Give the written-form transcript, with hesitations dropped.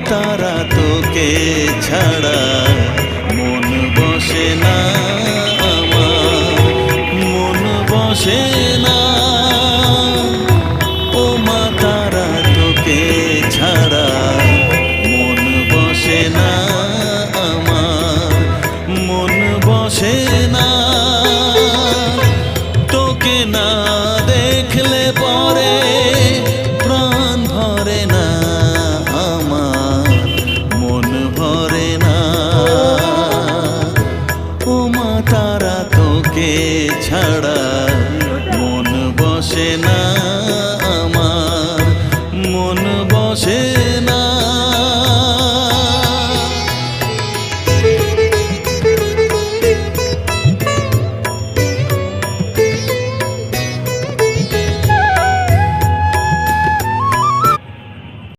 তারা তোকে ছাড়া মন বসে না আমার, মন বসে না। ও মা তারা তোকে ছাড়া মন বসে না আমার, মন বসে না। তোকে না দেখলে পরে প্রাণ ভরে না আমার, মন ভরে না। ও মা তারা তোকে ছাড়া মন বসে না আমার, মন বসে